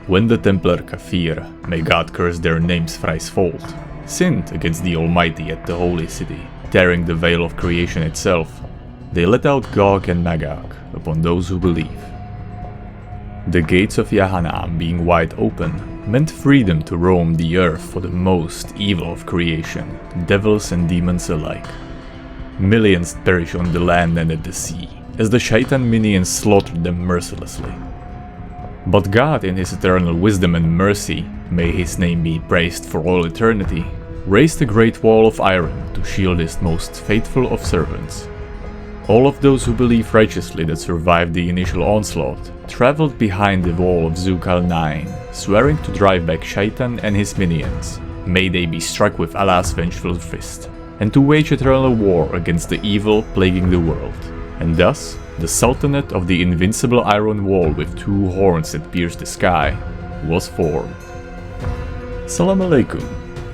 When the Templar Kafir, may God curse their names thricefold, sinned against the Almighty at the Holy City, tearing the veil of creation itself, they let out Gog and Magog upon those who believe. The gates of Yahanam being wide open meant freedom to roam the earth for the most evil of creation, devils and demons alike. Millions perish on the land and at the sea, as the Shaitan minions slaughtered them mercilessly. But God, in his eternal wisdom and mercy, may his name be praised for all eternity, raised a great wall of iron to shield his most faithful of servants. All of those who believe righteously that survived the initial onslaught traveled behind the wall of Zukal 9, swearing to drive back Shaitan and his minions, may they be struck with Allah's vengeful fist, and to wage eternal war against the evil plaguing the world. And thus, the Sultanate of the invincible iron wall with two horns that pierce the sky was formed. Salam alaikum,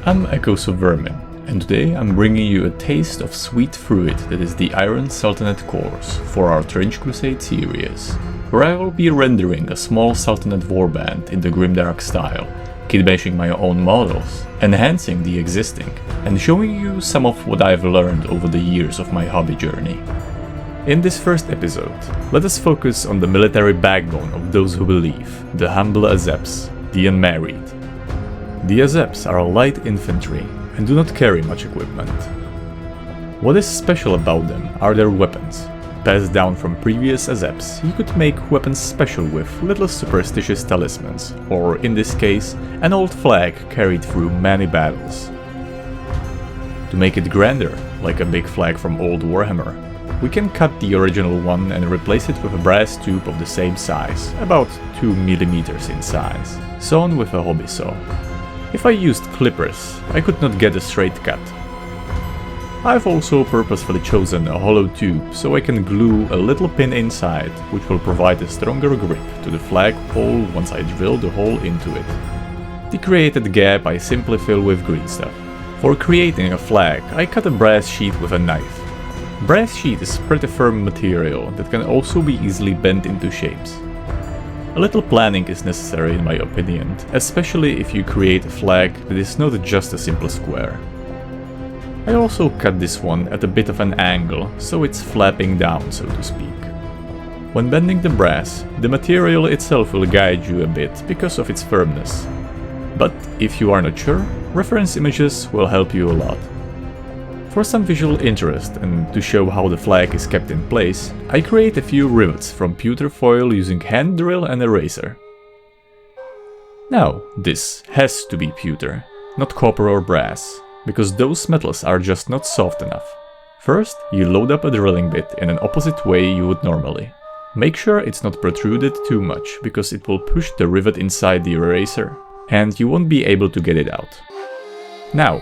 I'm Echoes of Vermin, and today I'm bringing you a taste of sweet fruit that is the Iron Sultanate course for our Trench Crusade series, where I will be rendering a small Sultanate warband in the Grimdark style, kitbashing my own models, enhancing the existing, and showing you some of what I've learned over the years of my hobby journey. In this first episode, let us focus on the military backbone of those who believe, the humble Azeps, the unmarried. The Azeps are light infantry and do not carry much equipment. What is special about them are their weapons. Passed down from previous Azeps, you could make weapons special with little superstitious talismans, or in this case, an old flag carried through many battles. To make it grander, like a big flag from old Warhammer, we can cut the original one and replace it with a brass tube of the same size, about 2 mm in size, sewn with a hobby saw. If I used clippers, I could not get a straight cut. I've also purposefully chosen a hollow tube so I can glue a little pin inside, which will provide a stronger grip to the flagpole once I drill the hole into it. The created gap I simply fill with green stuff. For creating a flag, I cut a brass sheet with a knife. Brass sheet is pretty firm material that can also be easily bent into shapes. A little planning is necessary in my opinion, especially if you create a flag that is not just a simple square. I also cut this one at a bit of an angle, so it's flapping down, so to speak. When bending the brass, the material itself will guide you a bit because of its firmness. But if you are not sure, reference images will help you a lot. For some visual interest and to show how the flag is kept in place, I create a few rivets from pewter foil using hand drill and eraser. Now, this has to be pewter, not copper or brass, because those metals are just not soft enough. First, you load up a drilling bit in an opposite way you would normally. Make sure it's not protruded too much, because it will push the rivet inside the eraser, and you won't be able to get it out. Now,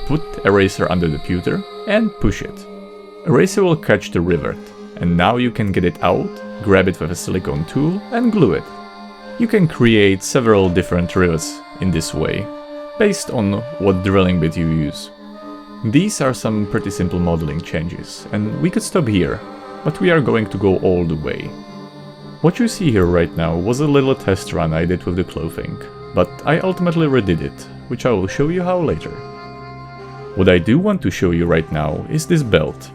put eraser under the pewter and push it. Eraser will catch the rivet, and now you can get it out, grab it with a silicone tool and glue it. You can create several different rivets in this way, based on what drilling bit you use. These are some pretty simple modeling changes, and we could stop here, but we are going to go all the way. What you see here right now was a little test run I did with the clothing, but I ultimately redid it, which I will show you how later. What I do want to show you right now is this belt.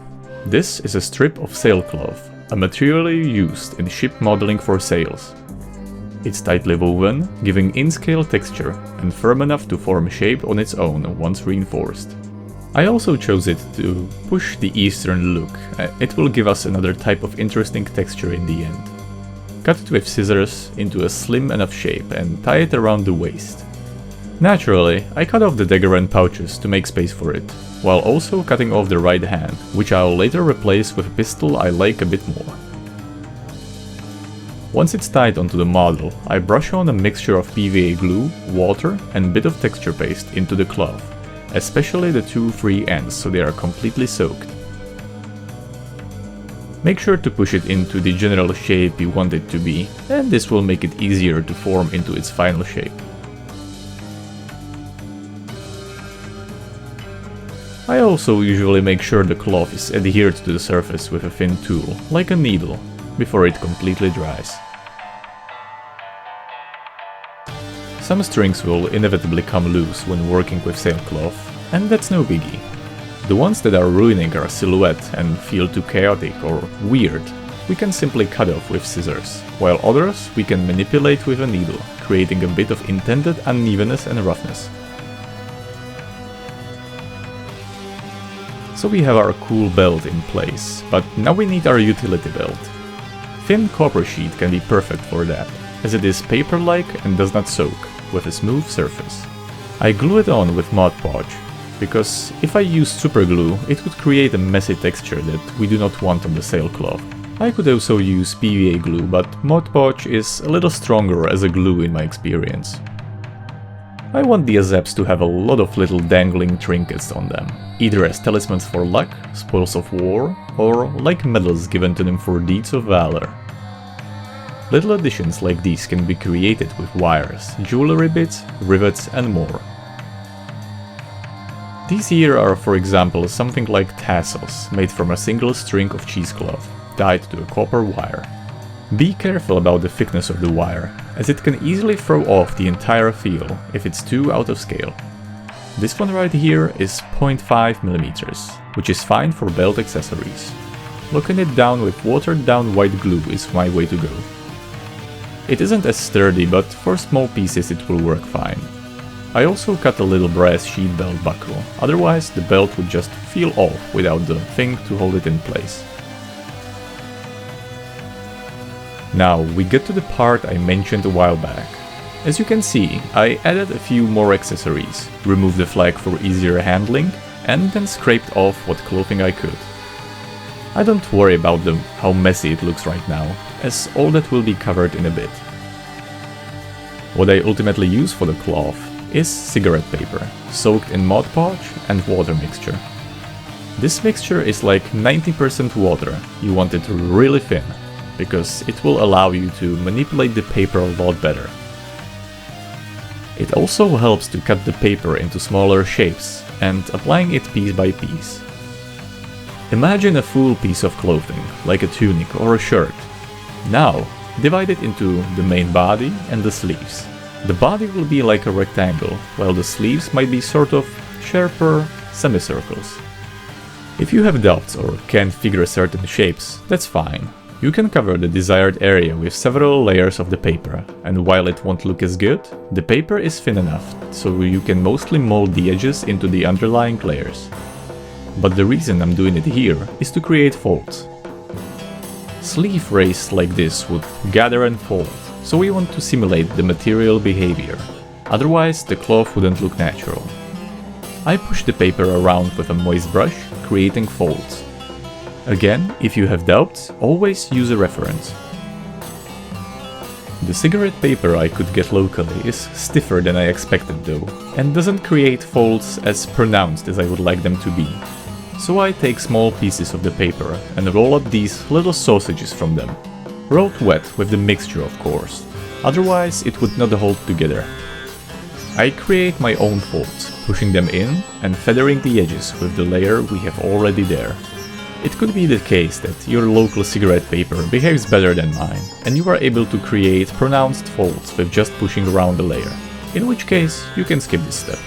This is a strip of sailcloth, a material used in ship modeling for sails. It's tightly woven, giving in-scale texture and firm enough to form shape on its own once reinforced. I also chose it to push the Eastern look. It will give us another type of interesting texture in the end. Cut it with scissors into a slim enough shape and tie it around the waist. Naturally, I cut off the dagger and pouches to make space for it, while also cutting off the right hand, which I'll later replace with a pistol I like a bit more. Once it's tied onto the model, I brush on a mixture of PVA glue, water and a bit of texture paste into the cloth, especially the two free ends so they are completely soaked. Make sure to push it into the general shape you want it to be, and this will make it easier to form into its final shape. I also usually make sure the cloth is adhered to the surface with a thin tool, like a needle, before it completely dries. Some strings will inevitably come loose when working with sailcloth, and that's no biggie. The ones that are ruining our silhouette and feel too chaotic or weird, we can simply cut off with scissors, while others we can manipulate with a needle, creating a bit of intended unevenness and roughness. So we have our cool belt in place, but now we need our utility belt. Thin copper sheet can be perfect for that, as it is paper-like and does not soak, with a smooth surface. I glue it on with Mod Podge, because if I use super glue, it would create a messy texture that we do not want on the sailcloth. I could also use PVA glue, but Mod Podge is a little stronger as a glue in my experience. I want the Azeps to have a lot of little dangling trinkets on them, either as talismans for luck, spoils of war, or like medals given to them for deeds of valor. Little additions like these can be created with wires, jewelry bits, rivets and more. These here are, for example, something like tassels, made from a single string of cheesecloth, tied to a copper wire. Be careful about the thickness of the wire, as it can easily throw off the entire feel if it's too out of scale. This one right here is 0.5 mm, which is fine for belt accessories. Locking it down with watered down white glue is my way to go. It isn't as sturdy, but for small pieces it will work fine. I also cut a little brass sheet belt buckle, otherwise the belt would just feel off without the thing to hold it in place. Now we get to the part I mentioned a while back. As you can see, I added a few more accessories, removed the flag for easier handling, and then scraped off what clothing I could. I don't worry about how messy it looks right now, as all that will be covered in a bit. What I ultimately use for the cloth is cigarette paper, soaked in Mod Podge and water mixture. This mixture is like 90% water, you want it really thin, because it will allow you to manipulate the paper a lot better. It also helps to cut the paper into smaller shapes, and applying it piece by piece. Imagine a full piece of clothing, like a tunic or a shirt. Now, divide it into the main body and the sleeves. The body will be like a rectangle, while the sleeves might be sort of sharper semicircles. If you have doubts or can't figure certain shapes, that's fine. You can cover the desired area with several layers of the paper, and while it won't look as good, the paper is thin enough, so you can mostly mold the edges into the underlying layers. But the reason I'm doing it here is to create folds. Sleeve rays like this would gather and fold, so we want to simulate the material behavior, otherwise the cloth wouldn't look natural. I push the paper around with a moist brush, creating folds. Again, if you have doubts, always use a reference. The cigarette paper I could get locally is stiffer than I expected though, and doesn't create folds as pronounced as I would like them to be. So I take small pieces of the paper and roll up these little sausages from them. Rolled wet with the mixture of course, otherwise it would not hold together. I create my own folds, pushing them in and feathering the edges with the layer we have already there. It could be the case that your local cigarette paper behaves better than mine, and you are able to create pronounced folds with just pushing around the layer, in which case you can skip this step.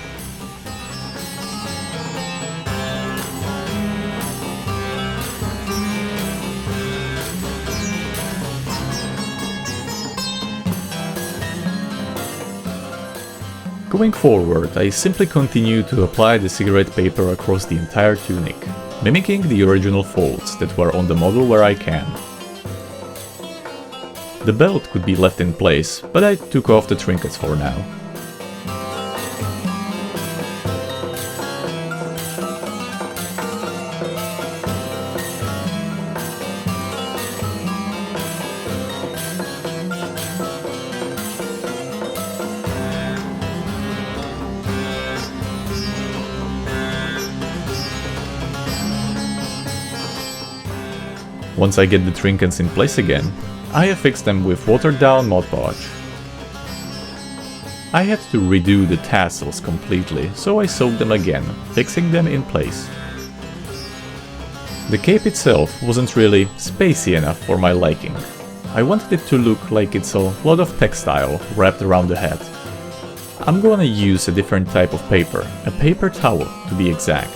Going forward, I simply continue to apply the cigarette paper across the entire tunic, mimicking the original folds that were on the model where I can. The belt could be left in place, but I took off the trinkets for now. Once I get the trinkets in place again, I affix them with watered down Mod Podge. I had to redo the tassels completely, so I sewed them again, fixing them in place. The cape itself wasn't really spacey enough for my liking. I wanted it to look like it's a lot of textile wrapped around the head. I'm gonna use a different type of paper, a paper towel to be exact.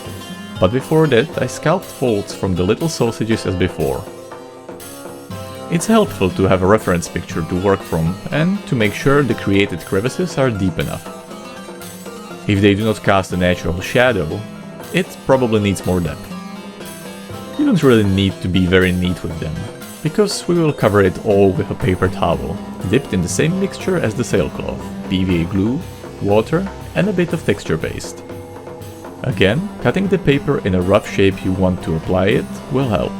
But before that, I scalped folds from the little sausages as before. It's helpful to have a reference picture to work from and to make sure the created crevices are deep enough. If they do not cast a natural shadow, it probably needs more depth. You don't really need to be very neat with them, because we will cover it all with a paper towel, dipped in the same mixture as the sailcloth, PVA glue, water and a bit of texture paste. Again, cutting the paper in a rough shape you want to apply it will help.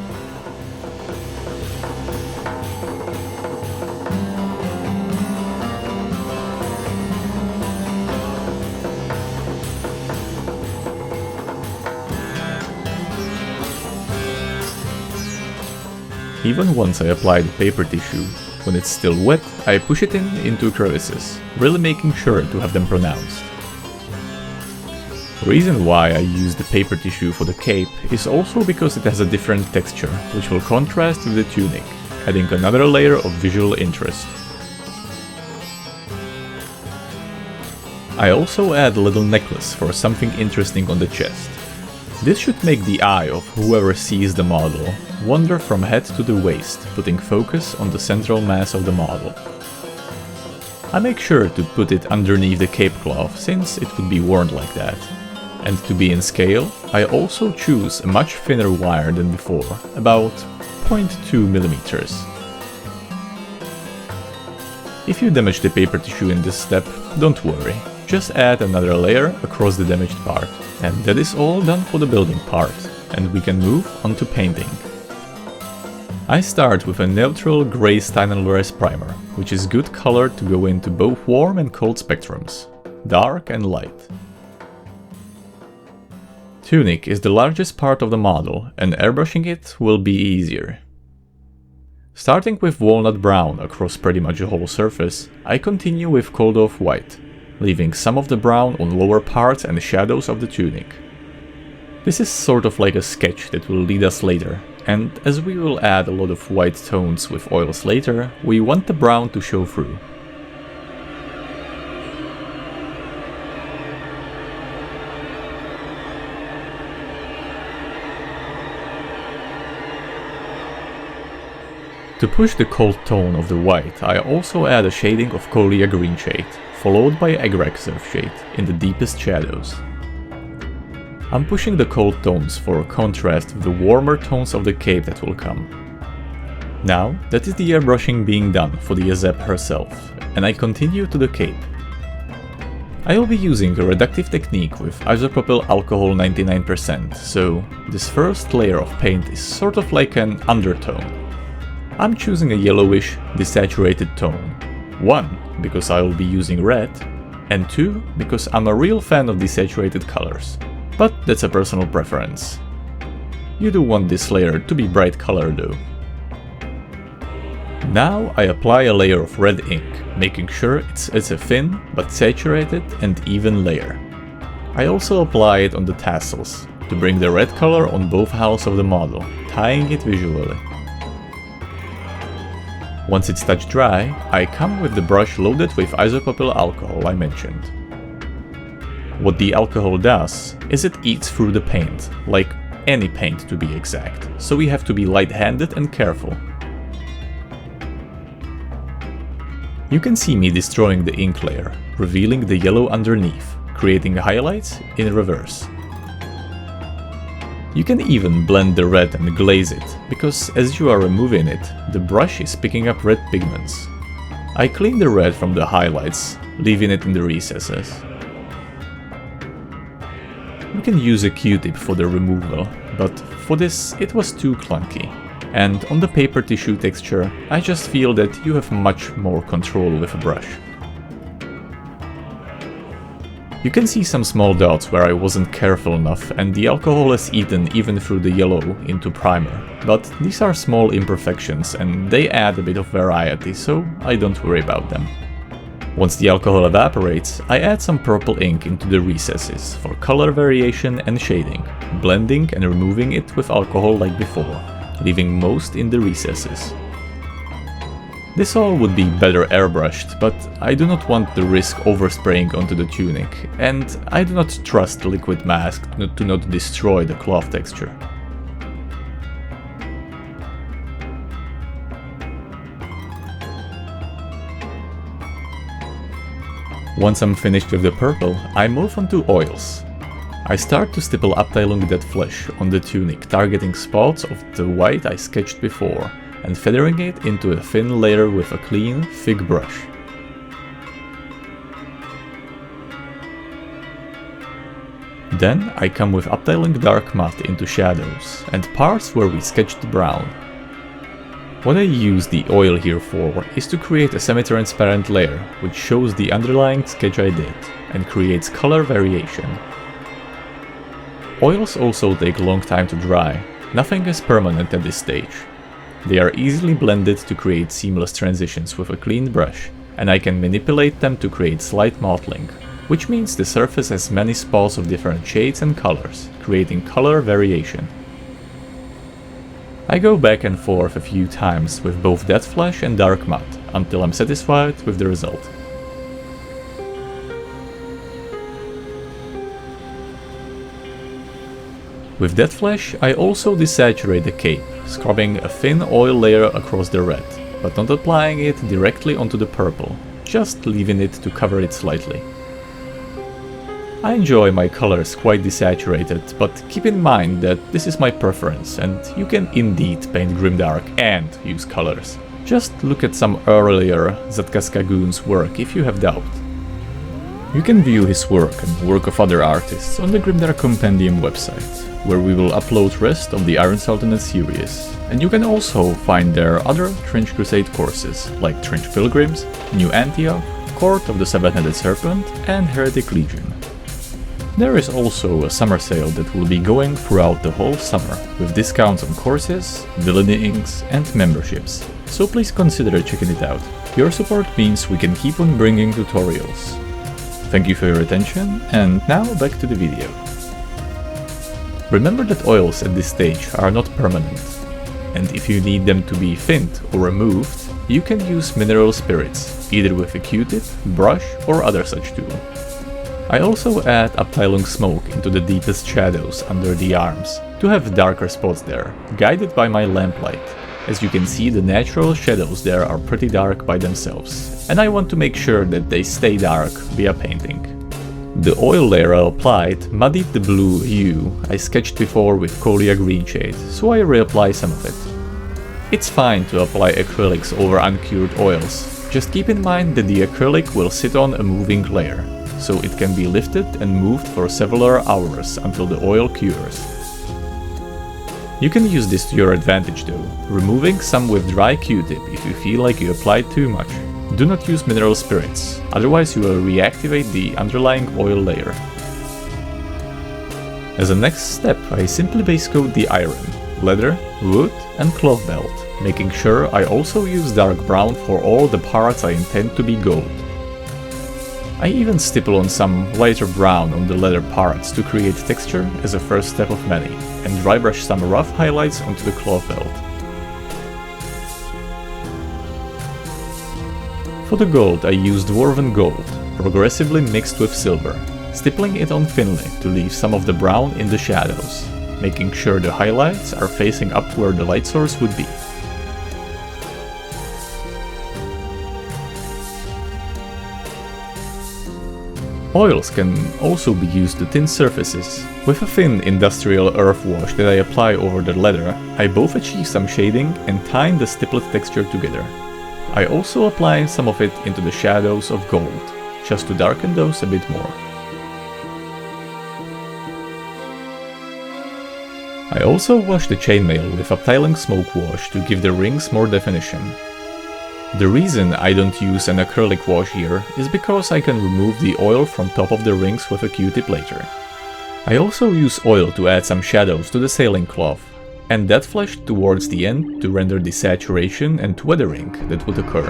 Even once I apply the paper tissue, when it's still wet, I push it into crevices, really making sure to have them pronounced. The reason why I use the paper tissue for the cape is also because it has a different texture, which will contrast with the tunic, adding another layer of visual interest. I also add a little necklace for something interesting on the chest. This should make the eye of whoever sees the model wander from head to the waist, putting focus on the central mass of the model. I make sure to put it underneath the cape cloth, since it would be worn like that. And to be in scale, I also choose a much thinner wire than before, about 0.2 mm. If you damage the paper tissue in this step, don't worry, just add another layer across the damaged part. And that is all done for the building part, and we can move on to painting. I start with a neutral grey Steinenlores primer, which is good color to go into both warm and cold spectrums, dark and light. Tunic is the largest part of the model, and airbrushing it will be easier. Starting with walnut brown across pretty much the whole surface, I continue with cold off white, leaving some of the brown on lower parts and the shadows of the tunic. This is sort of like a sketch that will lead us later, and as we will add a lot of white tones with oils later, we want the brown to show through. To push the cold tone of the white, I also add a shading of Colia green shade, followed by aggressive shade in the deepest shadows. I'm pushing the cold tones for a contrast with the warmer tones of the cape that will come. Now, that is the airbrushing being done for the Azep herself, and I continue to the cape. I will be using a reductive technique with isopropyl alcohol 99%, so this first layer of paint is sort of like an undertone. I'm choosing a yellowish, desaturated tone. 1, because I will be using red, and 2, because I'm a real fan of desaturated colors. But that's a personal preference. You do want this layer to be bright color though. Now I apply a layer of red ink, making sure it's a thin but saturated and even layer. I also apply it on the tassels, to bring the red color on both halves of the model, tying it visually. Once it's touch dry, I come with the brush loaded with isopropyl alcohol I mentioned. What the alcohol does is it eats through the paint, like any paint to be exact, so we have to be light-handed and careful. You can see me destroying the ink layer, revealing the yellow underneath, creating highlights in reverse. You can even blend the red and glaze it, because as you are removing it, the brush is picking up red pigments. I clean the red from the highlights, leaving it in the recesses. You can use a Q-tip for the removal, but for this it was too clunky. And on the paper tissue texture, I just feel that you have much more control with a brush. You can see some small dots where I wasn't careful enough and the alcohol has eaten even through the yellow into primer, but these are small imperfections and they add a bit of variety, so I don't worry about them. Once the alcohol evaporates, I add some purple ink into the recesses for color variation and shading, blending and removing it with alcohol like before, leaving most in the recesses. This all would be better airbrushed, but I do not want the risk overspraying onto the tunic, and I do not trust liquid mask to not destroy the cloth texture. Once I'm finished with the purple, I move on to oils. I start to stipple Abteilung Dead Flesh on the tunic, targeting spots of the white I sketched before, and feathering it into a thin layer with a clean, thick brush. Then I come with Abteilung Dark Matte into shadows, and parts where we sketched brown. What I use the oil here for is to create a semi-transparent layer, which shows the underlying sketch I did, and creates color variation. Oils also take a long time to dry, nothing is permanent at this stage. They are easily blended to create seamless transitions with a clean brush, and I can manipulate them to create slight mottling, which means the surface has many spots of different shades and colors, creating color variation. I go back and forth a few times with both Dead Flesh and Dark Matte, until I'm satisfied with the result. With Dead Flesh, I also desaturate the cape, scrubbing a thin oil layer across the red, but not applying it directly onto the purple, just leaving it to cover it slightly. I enjoy my colors quite desaturated, but keep in mind that this is my preference and you can indeed paint Grimdark and use colors. Just look at some earlier Zatcaskagoon's work if you have doubt. You can view his work and work of other artists on the Grimdark Compendium website, where we will upload rest of the Iron Sultanate series, and you can also find there other Trench Crusade courses like Trench Pilgrims, New Antioch, Court of the Seven-Headed Serpent and Heretic Legion. There is also a summer sale that will be going throughout the whole summer, with discounts on courses, Villainy inks and memberships, so please consider checking it out. Your support means we can keep on bringing tutorials. Thank you for your attention, and now back to the video. Remember that oils at this stage are not permanent, and if you need them to be thinned or removed, you can use mineral spirits, either with a Q-tip, brush or other such tool. I also add Abteilung Smoke into the deepest shadows under the arms, to have darker spots there, guided by my lamplight. As you can see, the natural shadows there are pretty dark by themselves, and I want to make sure that they stay dark via painting. The oil layer I applied muddied the blue hue I sketched before with Colia green shade, so I reapply some of it. It's fine to apply acrylics over uncured oils, just keep in mind that the acrylic will sit on a moving layer, so it can be lifted and moved for several hours until the oil cures. You can use this to your advantage though, removing some with dry Q-tip if you feel like you applied too much. Do not use mineral spirits, otherwise you will reactivate the underlying oil layer. As a next step, I simply base coat the iron, leather, wood and cloth belt, making sure I also use dark brown for all the parts I intend to be gold. I even stipple on some lighter brown on the leather parts to create texture as a first step of many, and dry brush some rough highlights onto the cloth belt. For the gold I used Dwarven gold, progressively mixed with silver, stippling it on thinly to leave some of the brown in the shadows, making sure the highlights are facing up where the light source would be. Oils can also be used to thin surfaces. With a thin industrial earth wash that I apply over the leather, I both achieve some shading and tying the stippled texture together. I also apply some of it into the shadows of gold, just to darken those a bit more. I also wash the chainmail with Abteilung Smoke wash to give the rings more definition. The reason I don't use an acrylic wash here is because I can remove the oil from top of the rings with a Q-tip later. I also use oil to add some shadows to the sailing cloth, and Dead Flesh towards the end to render the saturation and weathering that would occur.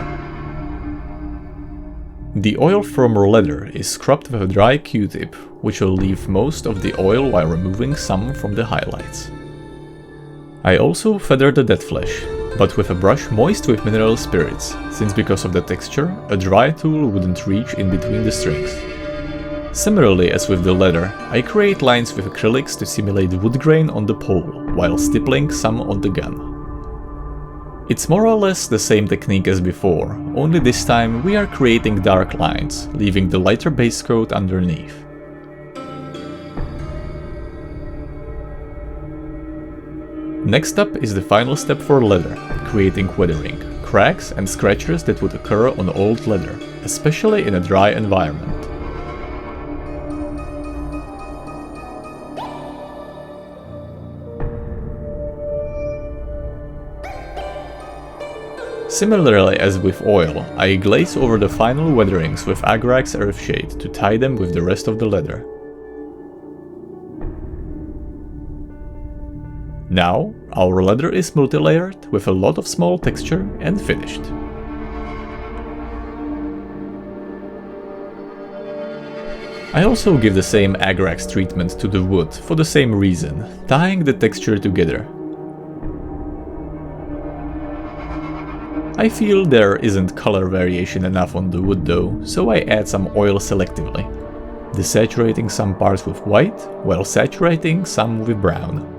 The oil from leather is scrubbed with a dry Q-tip, which will leave most of the oil while removing some from the highlights. I also feather the Dead Flesh, but with a brush moist with mineral spirits, since because of the texture, a dry tool wouldn't reach in between the strings. Similarly as with the leather, I create lines with acrylics to simulate wood grain on the pole, while stippling some on the gun. It's more or less the same technique as before, only this time we are creating dark lines, leaving the lighter base coat underneath. Next up is the final step for leather, creating weathering, cracks and scratches that would occur on old leather, especially in a dry environment. Similarly as with oil, I glaze over the final weatherings with Agrax Earthshade to tie them with the rest of the leather. Now, our leather is multi-layered with a lot of small texture and finished. I also give the same Agrax treatment to the wood for the same reason, tying the texture together. I feel there isn't color variation enough on the wood though, so I add some oil selectively, desaturating some parts with white, while saturating some with brown.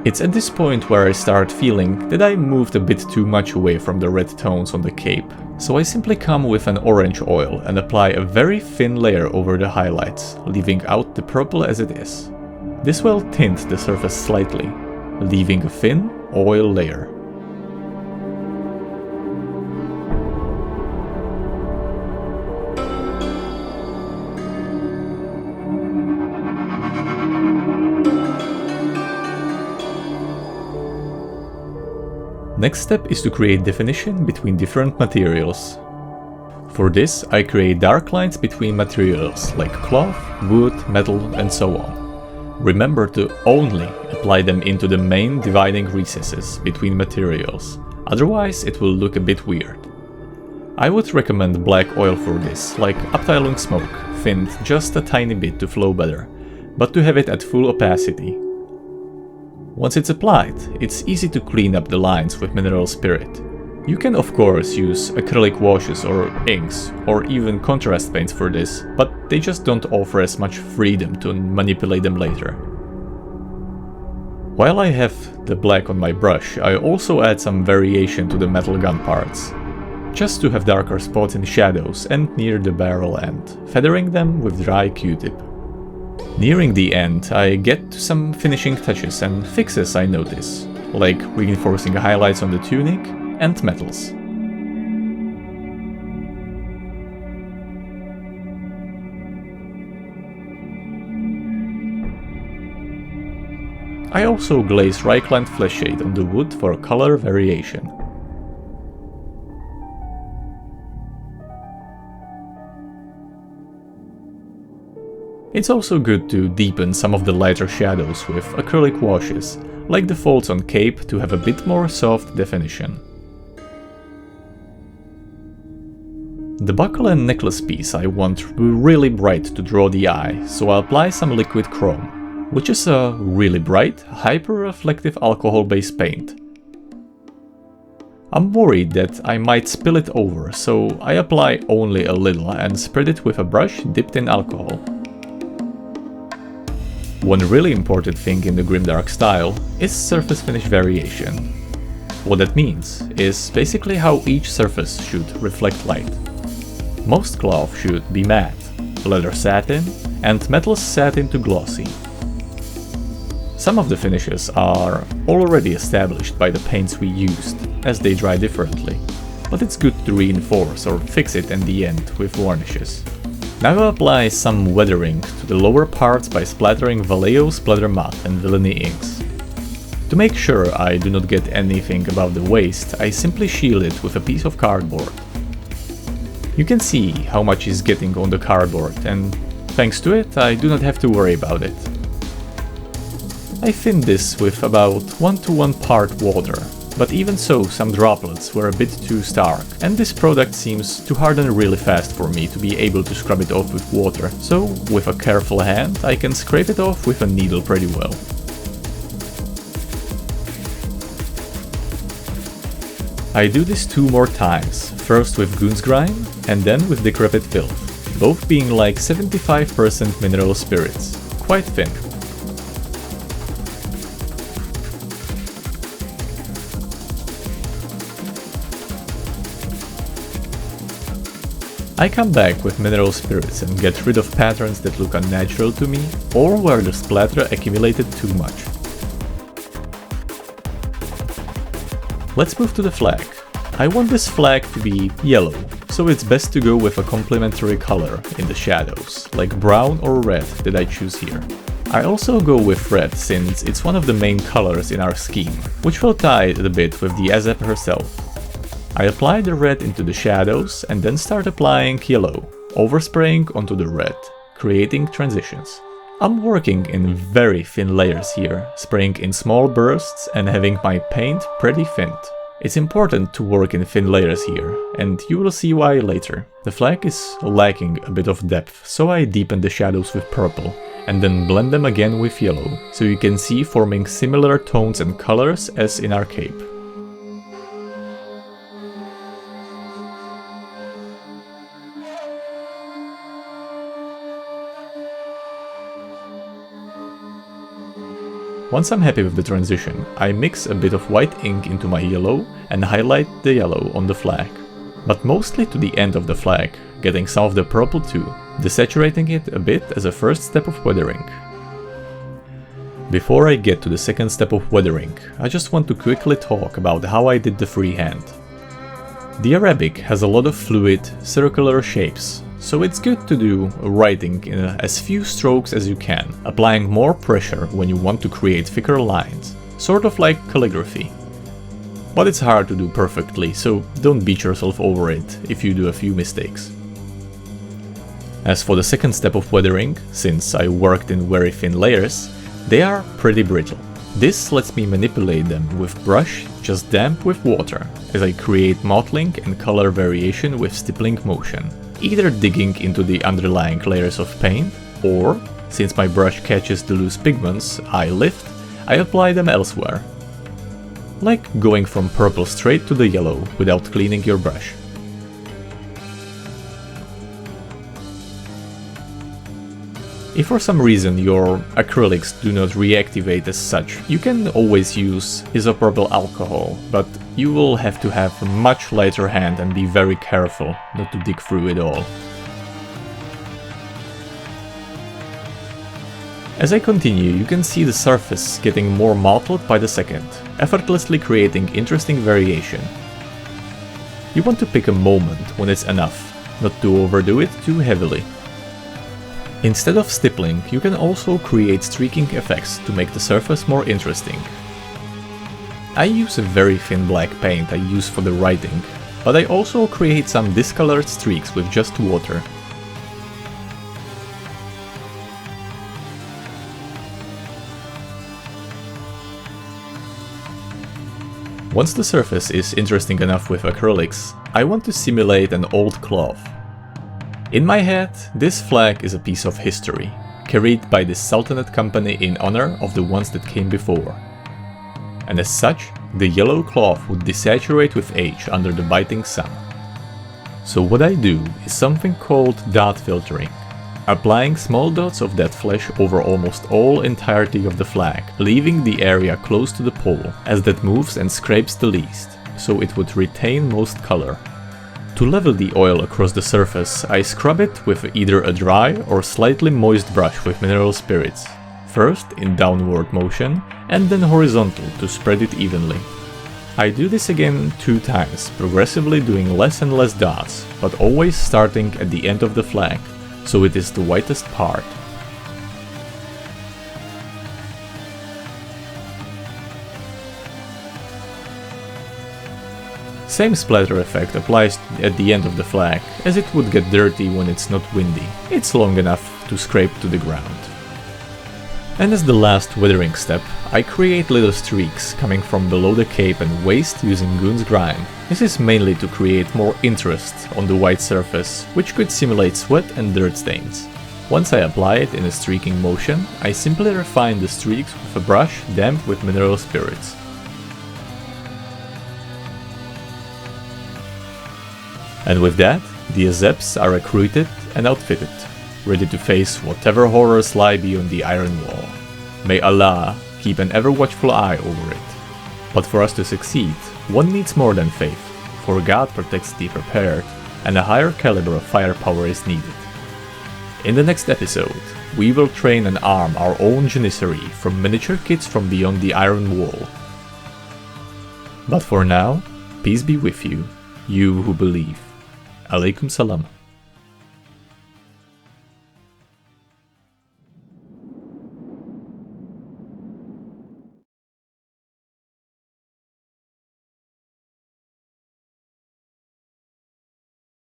It's at this point where I start feeling that I moved a bit too much away from the red tones on the cape, so I simply come with an orange oil and apply a very thin layer over the highlights, leaving out the purple as it is. This will tint the surface slightly, leaving a thin oil layer. Next step is to create definition between different materials. For this, I create dark lines between materials like cloth, wood, metal, and so on. Remember to only apply them into the main dividing recesses between materials, otherwise it will look a bit weird. I would recommend black oil for this, like Abteilung Smoke, thinned just a tiny bit to flow better, but to have it at full opacity. Once it's applied, it's easy to clean up the lines with mineral spirit. You can of course use acrylic washes or inks, or even contrast paints for this, but they just don't offer as much freedom to manipulate them later. While I have the black on my brush, I also add some variation to the metal gun parts, just to have darker spots in shadows and near the barrel end, feathering them with dry Q-tip. Nearing the end, I get to some finishing touches and fixes I notice, like reinforcing highlights on the tunic and metals. I also glaze Reichland flesh shade on the wood for color variation. It's also good to deepen some of the lighter shadows with acrylic washes, like the folds on cape to have a bit more soft definition. The buckle and necklace piece I want really bright to draw the eye, so I apply some liquid chrome, which is a really bright, hyper-reflective alcohol-based paint. I'm worried that I might spill it over, so I apply only a little and spread it with a brush dipped in alcohol. One really important thing in the Grimdark style is surface finish variation. What that means is basically how each surface should reflect light. Most cloth should be matte, leather satin, and metal satin to glossy. Some of the finishes are already established by the paints we used, as they dry differently, but it's good to reinforce or fix it in the end with varnishes. Now I apply some weathering to the lower parts by splattering Vallejo Splatter Matte and Villainy inks. To make sure I do not get anything above the waist, I simply shield it with a piece of cardboard. You can see how much is getting on the cardboard, and thanks to it I do not have to worry about it. I thinned this with about 1:1 part water, but even so some droplets were a bit too stark, and this product seems to harden really fast for me to be able to scrub it off with water, so with a careful hand I can scrape it off with a needle pretty well. I do this 2 more times, first with Goon's Grime and then with Decrepit Filth, both being like 75% mineral spirits, quite thin. I come back with mineral spirits and get rid of patterns that look unnatural to me or where the splatter accumulated too much. Let's move to the flag. I want this flag to be yellow, so it's best to go with a complementary color in the shadows, like brown or red that I choose here. I also go with red since it's one of the main colors in our scheme, which will tie it a bit with the Azep herself. I apply the red into the shadows and then start applying yellow, overspraying onto the red, creating transitions. I'm working in very thin layers here, spraying in small bursts and having my paint pretty thinned. It's important to work in thin layers here, and you will see why later. The flag is lacking a bit of depth, so I deepen the shadows with purple, and then blend them again with yellow, so you can see forming similar tones and colors as in our cape. Once I'm happy with the transition, I mix a bit of white ink into my yellow and highlight the yellow on the flag, but mostly to the end of the flag, getting some of the purple too, desaturating it a bit as a first step of weathering. Before I get to the second step of weathering, I just want to quickly talk about how I did the freehand. The Arabic has a lot of fluid, circular shapes, so it's good to do writing in as few strokes as you can, applying more pressure when you want to create thicker lines, sort of like calligraphy. But it's hard to do perfectly, so don't beat yourself over it if you do a few mistakes. As for the second step of weathering, since I worked in very thin layers, they are pretty brittle. This lets me manipulate them with brush just damp with water, as I create mottling and color variation with stippling motion, either digging into the underlying layers of paint, or, since my brush catches the loose pigments I lift, I apply them elsewhere. Like going from purple straight to the yellow without cleaning your brush. If for some reason your acrylics do not reactivate as such, you can always use isopropyl alcohol, but you will have to have a much lighter hand and be very careful not to dig through it all. As I continue, you can see the surface getting more mottled by the second, effortlessly creating interesting variation. You want to pick a moment when it's enough, not to overdo it too heavily. Instead of stippling, you can also create streaking effects to make the surface more interesting. I use a very thin black paint I use for the writing, but I also create some discolored streaks with just water. Once the surface is interesting enough with acrylics, I want to simulate an old cloth. In my head, this flag is a piece of history, carried by the Sultanate company in honor of the ones that came before. And as such, the yellow cloth would desaturate with age under the biting sun. So what I do is something called dot filtering, applying small dots of that flesh over almost all entirety of the flag, leaving the area close to the pole, as that moves and scrapes the least, so it would retain most color. To level the oil across the surface, I scrub it with either a dry or slightly moist brush with mineral spirits, first in downward motion and then horizontal to spread it evenly. I do this again 2 times, progressively doing less and less dots, but always starting at the end of the flag, so it is the whitest part. Same splatter effect applies at the end of the flag, as it would get dirty when it's not windy. It's long enough to scrape to the ground. And as the last withering step, I create little streaks coming from below the cape and waist using Goon's Grime. This is mainly to create more interest on the white surface, which could simulate sweat and dirt stains. Once I apply it in a streaking motion, I simply refine the streaks with a brush damp with mineral spirits. And with that, the Adepts are recruited and outfitted, ready to face whatever horrors lie beyond the Iron Wall. May Allah keep an ever-watchful eye over it. But for us to succeed, one needs more than faith, for God protects the prepared, and a higher caliber of firepower is needed. In the next episode, we will train and arm our own Janissary from miniature kits from beyond the Iron Wall. But for now, peace be with you, you who believe. Alaikum salam.